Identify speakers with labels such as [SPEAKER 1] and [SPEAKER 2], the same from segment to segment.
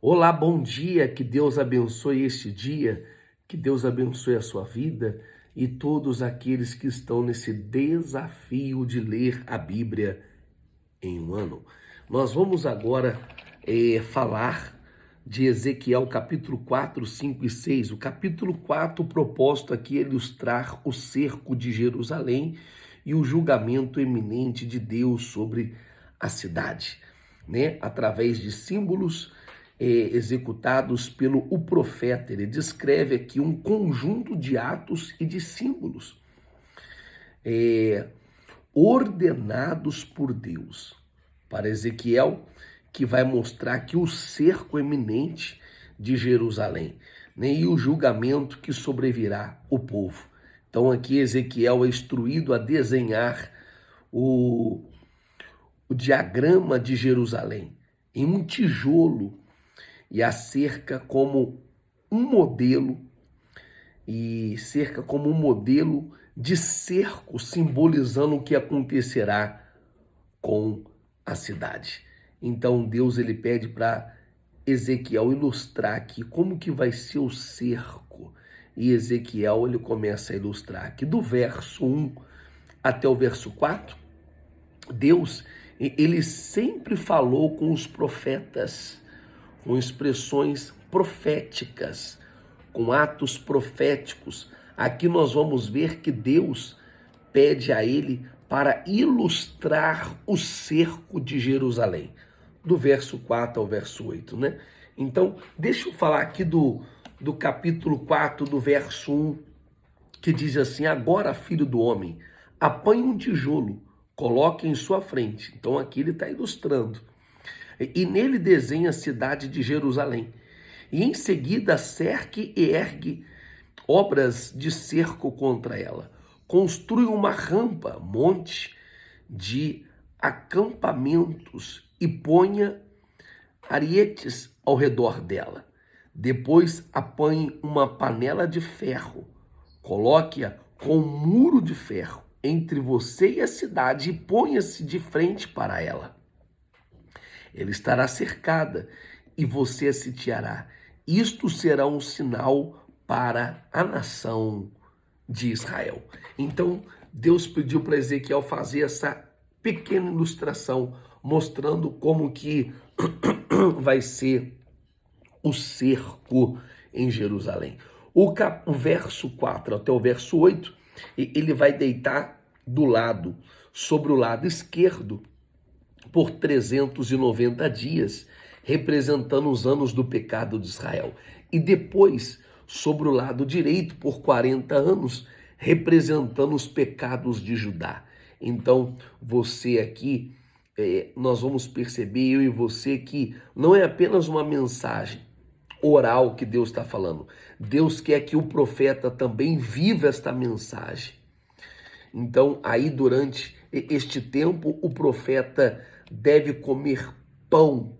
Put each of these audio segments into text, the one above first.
[SPEAKER 1] Olá, bom dia, que Deus abençoe este dia, que Deus abençoe a sua vida e todos aqueles que estão nesse desafio de ler a Bíblia em um ano. Nós vamos agora falar de Ezequiel capítulo 4, 5 e 6. O capítulo 4, proposto aqui é ilustrar o cerco de Jerusalém e o julgamento eminente de Deus sobre a cidade, né? Através de símbolos executados pelo o profeta. Ele descreve aqui um conjunto de atos e de símbolos ordenados por Deus para Ezequiel, que vai mostrar que o cerco eminente de Jerusalém, né, e o julgamento que sobrevirá o povo. Então aqui Ezequiel é instruído a desenhar o diagrama de Jerusalém em um tijolo e a cerca como um modelo de cerco, simbolizando o que acontecerá com a cidade. Então Deus ele pede para Ezequiel ilustrar aqui como que vai ser o cerco. E Ezequiel ele começa a ilustrar aqui do verso 1 até o verso 4. Deus ele sempre falou com os profetas, com expressões proféticas, com atos proféticos. Aqui nós vamos ver que Deus pede a ele para ilustrar o cerco de Jerusalém, do verso 4 ao verso 8, né? Então, deixa eu falar aqui do capítulo 4, do verso 1, que diz assim: agora, filho do homem, apanhe um tijolo, coloque em sua frente. Então aqui ele está ilustrando. E nele desenha a cidade de Jerusalém. E em seguida cerque e ergue obras de cerco contra ela. Construi uma rampa, monte de acampamentos e ponha arietes ao redor dela. Depois apanhe uma panela de ferro, coloque-a com um muro de ferro entre você e a cidade e ponha-se de frente para ela. Ela estará cercada e você a sitiará. Isto será um sinal para a nação de Israel. Então, Deus pediu para Ezequiel fazer essa pequena ilustração, mostrando como que vai ser o cerco em Jerusalém. O verso 4 até o verso 8, ele vai deitar do lado, sobre o lado esquerdo, por 390 dias, representando os anos do pecado de Israel. E depois, sobre o lado direito, por 40 anos, representando os pecados de Judá. Então, você aqui, nós vamos perceber, eu e você, que não é apenas uma mensagem oral que Deus está falando. Deus quer que o profeta também viva esta mensagem. Então, aí durante este tempo, o profeta deve comer pão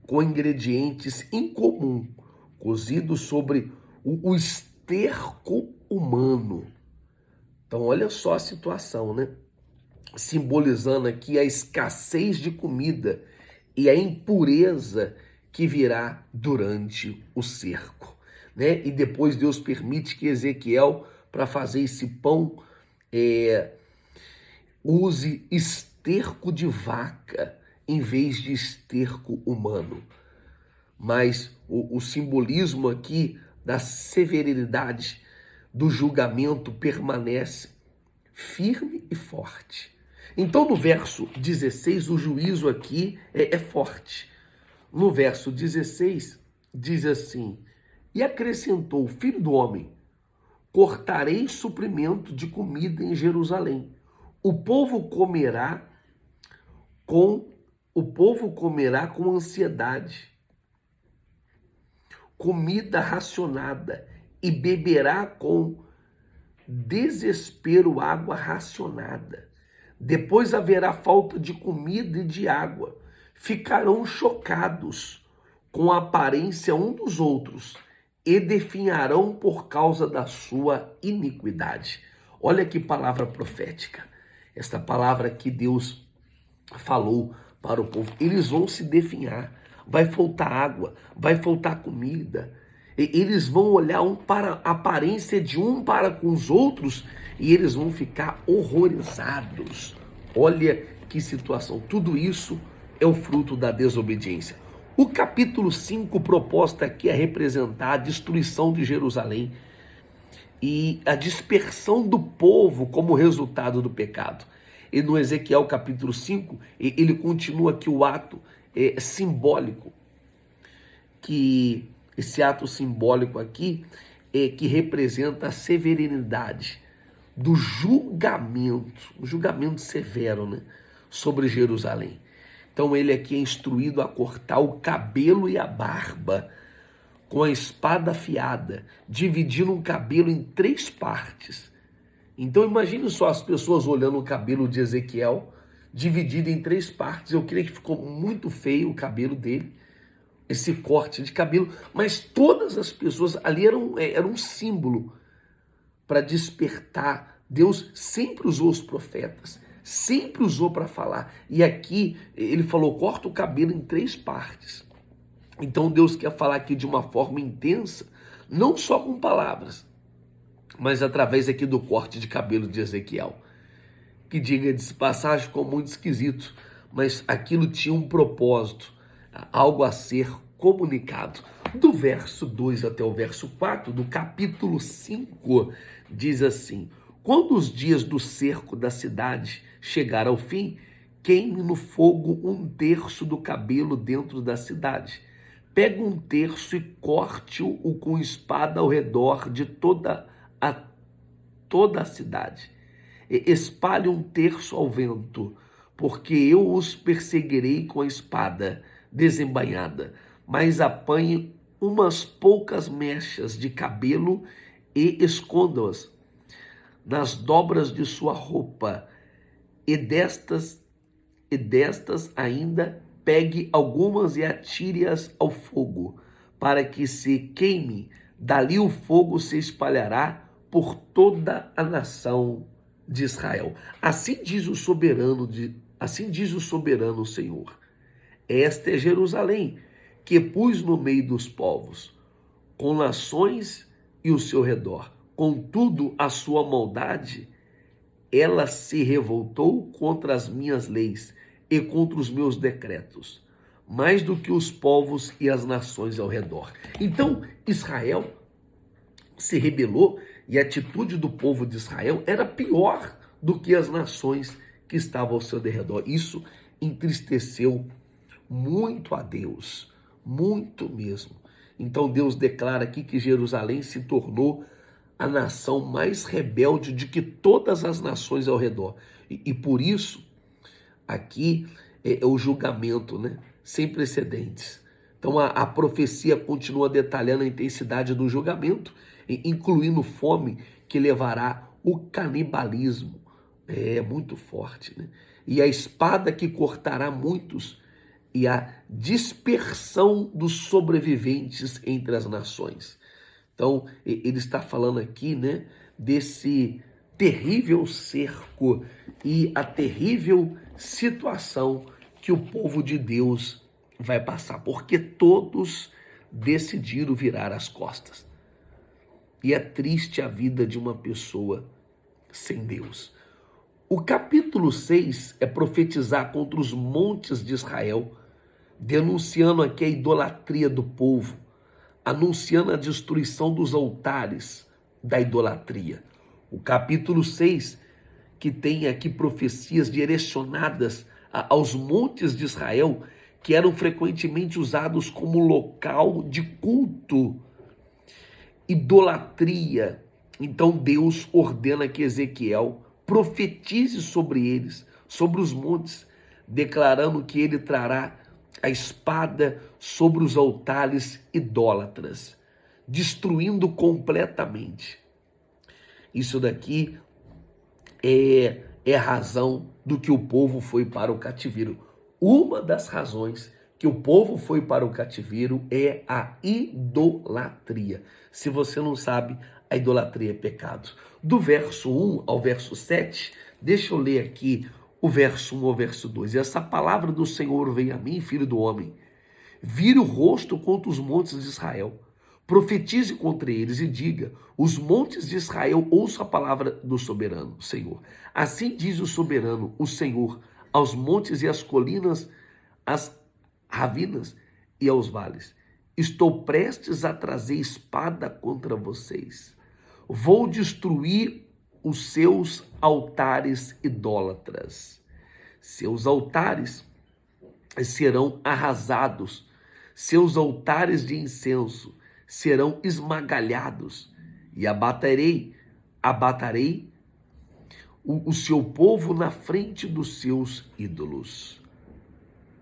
[SPEAKER 1] com ingredientes incomum, cozido sobre o esterco humano. Então, olha só a situação, né? Simbolizando aqui a escassez de comida e a impureza que virá durante o cerco, né? E depois Deus permite que Ezequiel, para fazer esse pão, use esterco de vaca em vez de esterco humano. Mas o simbolismo aqui da severidade do julgamento permanece firme e forte. Então, no verso 16, o juízo aqui é forte. No verso 16, diz assim: e acrescentou, filho do homem, cortarei suprimento de comida em Jerusalém. O povo comerá com ansiedade, comida racionada, e beberá com desespero água racionada. Depois haverá falta de comida e de água. Ficarão chocados com a aparência um dos outros e definharão por causa da sua iniquidade. Olha que palavra profética. Esta palavra que Deus falou para o povo. Eles vão se definhar. vai faltar água, vai faltar comida. Eles vão olhar um para a aparência de um para com os outros e eles vão ficar horrorizados. Olha que situação. Tudo isso é o fruto da desobediência. O capítulo 5 proposta aqui é representar a destruição de Jerusalém e a dispersão do povo como resultado do pecado. E no Ezequiel capítulo 5, ele continua que o ato simbólico, que esse ato simbólico aqui que representa a severidade do julgamento, um julgamento severo, né, sobre Jerusalém. Então ele aqui é instruído a cortar o cabelo e a barba com a espada afiada, dividindo um cabelo em 3 partes. Então imagine só as pessoas olhando o cabelo de Ezequiel, dividido em 3 partes. Eu creio que ficou muito feio o cabelo dele, esse corte de cabelo, mas todas as pessoas ali eram um símbolo para despertar. Deus sempre usou os profetas, sempre usou para falar. E aqui ele falou, corta o cabelo em 3 partes. Então Deus quer falar aqui de uma forma intensa, não só com palavras, mas através aqui do corte de cabelo de Ezequiel. Que diga de passagem ficou muito esquisito, mas aquilo tinha um propósito, algo a ser comunicado. Do verso 2 até o verso 4, do capítulo 5, diz assim: quando os dias do cerco da cidade chegar ao fim, queime no fogo 1/3 do cabelo dentro da cidade. Pega 1/3 e corte-o com espada ao redor de toda a cidade. Espalhe 1/3 ao vento, porque eu os perseguirei com a espada desembainhada. Mas apanhe umas poucas mechas de cabelo e esconda-as nas dobras de sua roupa, e destas ainda pegue algumas e atire-as ao fogo, para que se queime. Dali o fogo se espalhará por toda a nação de Israel. Assim diz o soberano Senhor. Esta é Jerusalém, que pus no meio dos povos, com nações e o seu redor. Contudo, a sua maldade, ela se revoltou contra as minhas leis e contra os meus decretos, mais do que os povos e as nações ao redor. Então, Israel se rebelou e a atitude do povo de Israel era pior do que as nações que estavam ao seu derredor. Isso entristeceu muito a Deus, muito mesmo. Então Deus declara aqui que Jerusalém se tornou a nação mais rebelde de que todas as nações ao redor. E por isso, aqui é o julgamento, né? Sem precedentes. Então a profecia continua detalhando a intensidade do julgamento, incluindo fome que levará o canibalismo. É muito forte, né? E a espada que cortará muitos e a dispersão dos sobreviventes entre as nações. Então, ele está falando aqui, né, desse terrível cerco e a terrível situação que o povo de Deus vai passar, porque todos decidiram virar as costas. E é triste a vida de uma pessoa sem Deus. O capítulo 6 é profetizar contra os montes de Israel, denunciando aqui a idolatria do povo, anunciando a destruição dos altares da idolatria. O capítulo 6, que tem aqui profecias direcionadas aos montes de Israel, que eram frequentemente usados como local de culto, idolatria. Então Deus ordena que Ezequiel profetize sobre eles, sobre os montes, declarando que ele trará a espada sobre os altares idólatras, destruindo completamente. Isso daqui é a razão do que o povo foi para o cativeiro. Uma das razões que o povo foi para o cativeiro é a idolatria. Se você não sabe, a idolatria é pecado. Do verso 1 ao verso 7, deixa eu ler aqui o verso 1 ao verso 2. E essa palavra do Senhor veio a mim, filho do homem. Vire o rosto contra os montes de Israel. Profetize contra eles e diga: os montes de Israel ouçam a palavra do soberano, Senhor. Assim diz o soberano, o Senhor, aos montes e às colinas, às ravinas e aos vales: estou prestes a trazer espada contra vocês. Vou destruir os seus altares idólatras. Seus altares serão arrasados, seus altares de incenso serão esmagalhados, e abaterei o seu povo na frente dos seus ídolos.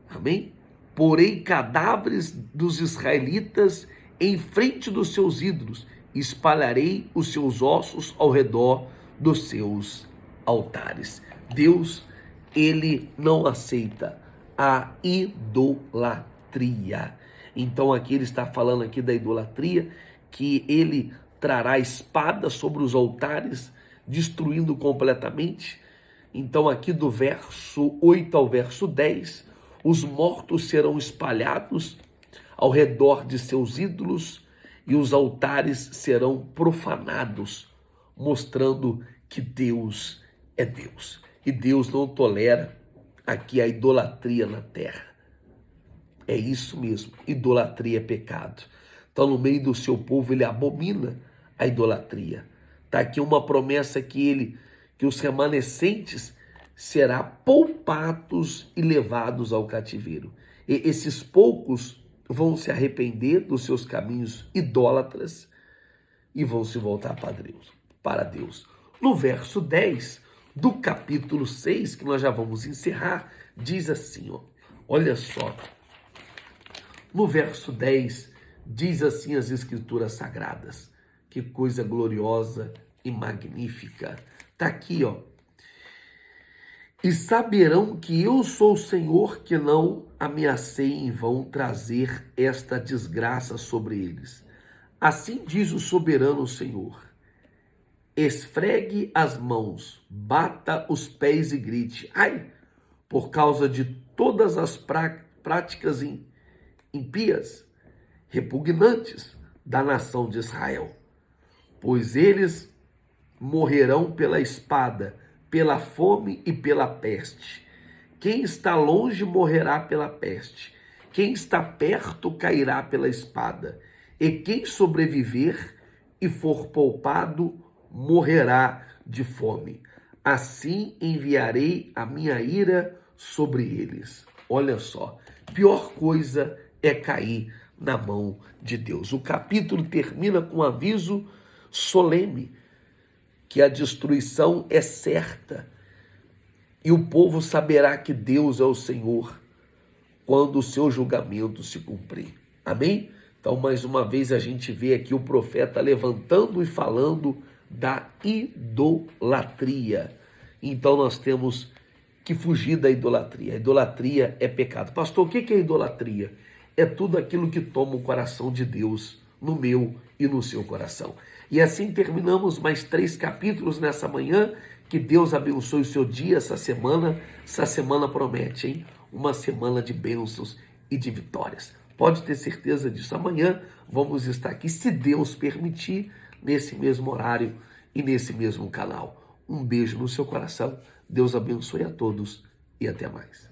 [SPEAKER 1] Amém? Porei cadáveres dos israelitas em frente dos seus ídolos, e espalharei os seus ossos ao redor dos seus altares. Deus, ele não aceita a idolatria. Então aqui ele está falando aqui da idolatria, que ele trará espada sobre os altares, destruindo completamente. Então aqui do verso 8 ao verso 10, os mortos serão espalhados ao redor de seus ídolos e os altares serão profanados, mostrando que Deus é Deus. E Deus não tolera aqui a idolatria na terra. É isso mesmo, idolatria é pecado. Então, no meio do seu povo, ele abomina a idolatria. Está aqui uma promessa que os remanescentes será poupados e levados ao cativeiro. E esses poucos vão se arrepender dos seus caminhos idólatras e vão se voltar para Deus. No verso 10 do capítulo 6, que nós já vamos encerrar, diz assim, olha só. No verso 10, diz assim as escrituras sagradas. Que coisa gloriosa e magnífica. Está aqui, E saberão que eu sou o Senhor, que não ameacei em vão trazer esta desgraça sobre eles. Assim diz o soberano Senhor: esfregue as mãos, bata os pés e grite: ai, por causa de todas as práticas impias, repugnantes da nação de Israel. Pois eles morrerão pela espada, pela fome e pela peste. Quem está longe morrerá pela peste. Quem está perto cairá pela espada. E quem sobreviver e for poupado morrerá de fome. Assim enviarei a minha ira sobre eles. Olha só, pior coisa é cair na mão de Deus. O capítulo termina com um aviso solene, que a destruição é certa e o povo saberá que Deus é o Senhor quando o seu julgamento se cumprir. Amém? Então, mais uma vez, a gente vê aqui o profeta levantando e falando da idolatria. Então, nós temos que fugir da idolatria. A idolatria é pecado. Pastor, o que é idolatria? É tudo aquilo que toma o coração de Deus no meu e no seu coração. E assim terminamos mais 3 capítulos nessa manhã. Que Deus abençoe o seu dia, essa semana. Essa semana promete, hein? Uma semana de bênçãos e de vitórias. Pode ter certeza disso. Amanhã vamos estar aqui, se Deus permitir, nesse mesmo horário e nesse mesmo canal. Um beijo no seu coração. Deus abençoe a todos e até mais.